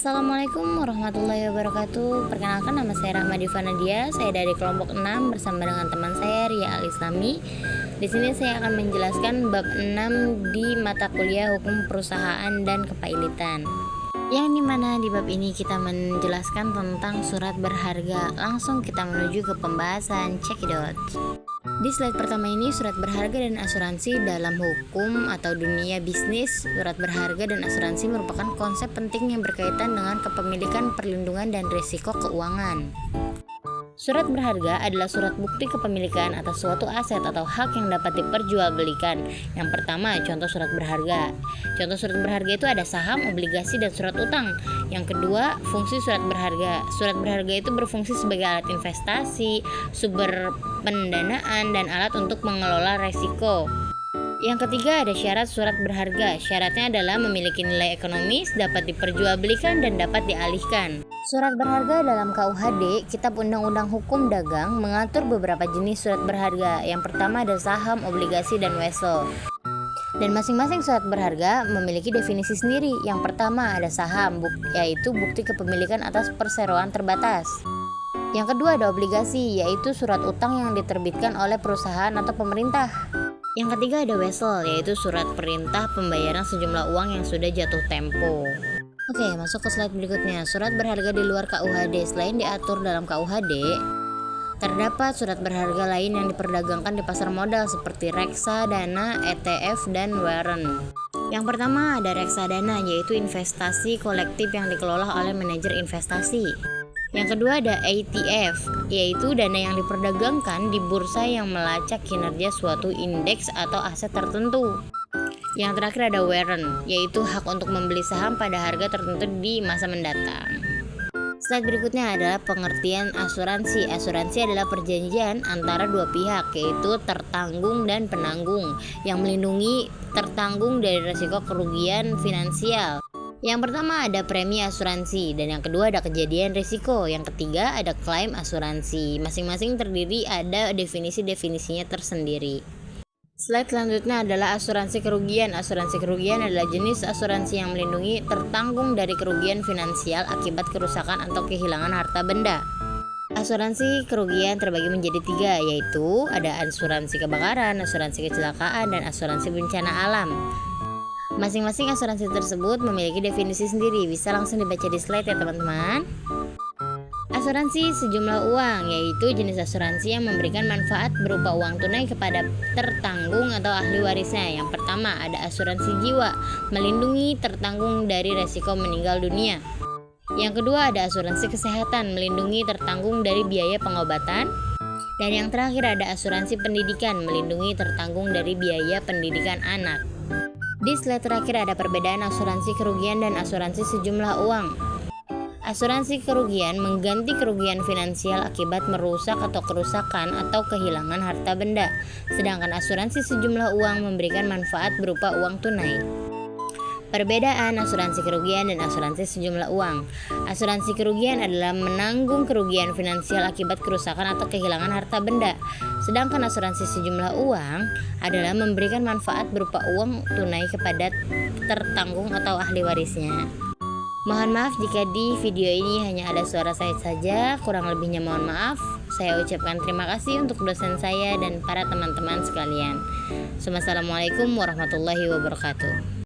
Assalamualaikum warahmatullahi wabarakatuh. Perkenalkan, nama saya Rahmadi Fanadia. Saya dari kelompok 6 bersama dengan teman saya Ria Al-Islami. Di sini saya akan menjelaskan bab 6 di mata kuliah Hukum Perusahaan dan Kepailitan. Yang dimana di bab ini kita menjelaskan tentang surat berharga. Langsung kita menuju ke pembahasan. Check it out. Di slide pertama ini, surat berharga dan asuransi dalam hukum atau dunia bisnis. Surat berharga dan asuransi merupakan konsep penting yang berkaitan dengan kepemilikan, perlindungan, dan risiko keuangan. Surat berharga adalah surat bukti kepemilikan atas suatu aset atau hak yang dapat diperjualbelikan. Yang pertama, contoh surat berharga. Contoh surat berharga itu ada saham, obligasi, dan surat utang. Yang kedua, fungsi surat berharga. Surat berharga itu berfungsi sebagai alat investasi, sumber pendanaan, dan alat untuk mengelola resiko. Yang ketiga, ada syarat surat berharga. Syaratnya adalah memiliki nilai ekonomis, dapat diperjualbelikan, dan dapat dialihkan. Surat berharga dalam KUHD, Kitab Undang-Undang Hukum Dagang, mengatur beberapa jenis surat berharga. Yang pertama ada saham, obligasi, dan wesel. Dan masing-masing surat berharga memiliki definisi sendiri. Yang pertama ada saham, yaitu bukti kepemilikan atas perseroan terbatas. Yang kedua ada obligasi, yaitu surat utang yang diterbitkan oleh perusahaan atau pemerintah. Yang ketiga ada wesel, yaitu surat perintah pembayaran sejumlah uang yang sudah jatuh tempo. Oke, masuk ke slide berikutnya. Surat berharga di luar KUHD. Selain diatur dalam KUHD, terdapat surat berharga lain yang diperdagangkan di pasar modal seperti reksadana, ETF, dan warrant. Yang pertama ada reksadana, yaitu investasi kolektif yang dikelola oleh manajer investasi. Yang kedua ada ETF, yaitu dana yang diperdagangkan di bursa yang melacak kinerja suatu indeks atau aset tertentu. Yang terakhir ada warrant, yaitu hak untuk membeli saham pada harga tertentu di masa mendatang. Slide berikutnya adalah pengertian asuransi. Asuransi adalah perjanjian antara dua pihak, yaitu tertanggung dan penanggung, yang melindungi tertanggung dari risiko kerugian finansial. Yang pertama ada premi asuransi, dan yang kedua ada kejadian risiko. Yang ketiga ada klaim asuransi. Masing-masing terdiri ada definisi-definisinya tersendiri. Slide selanjutnya adalah asuransi kerugian. Asuransi kerugian adalah jenis asuransi yang melindungi tertanggung dari kerugian finansial akibat kerusakan atau kehilangan harta benda. Asuransi kerugian terbagi menjadi tiga, yaitu ada asuransi kebakaran, asuransi kecelakaan, dan asuransi bencana alam. Masing-masing asuransi tersebut memiliki definisi sendiri. Bisa langsung dibaca di slide ya teman-teman. Asuransi sejumlah uang, yaitu jenis asuransi yang memberikan manfaat berupa uang tunai kepada tertanggung atau ahli warisnya. Yang pertama ada asuransi jiwa, melindungi tertanggung dari resiko meninggal dunia. Yang kedua ada asuransi kesehatan, melindungi tertanggung dari biaya pengobatan. Dan yang terakhir ada asuransi pendidikan, melindungi tertanggung dari biaya pendidikan anak. Di slide terakhir ada perbedaan asuransi kerugian dan asuransi sejumlah uang. Asuransi kerugian mengganti kerugian finansial akibat merusak atau kerusakan atau kehilangan harta benda. Sedangkan asuransi sejumlah uang memberikan manfaat berupa uang tunai. Perbedaan asuransi kerugian dan asuransi sejumlah uang. Asuransi kerugian adalah menanggung kerugian finansial akibat kerusakan atau kehilangan harta benda. Sedangkan asuransi sejumlah uang adalah memberikan manfaat berupa uang tunai kepada tertanggung atau ahli warisnya. Mohon maaf jika di video ini hanya ada suara saya saja, kurang lebihnya mohon maaf. Saya ucapkan terima kasih untuk dosen saya dan para teman-teman sekalian. Wassalamualaikum warahmatullahi wabarakatuh.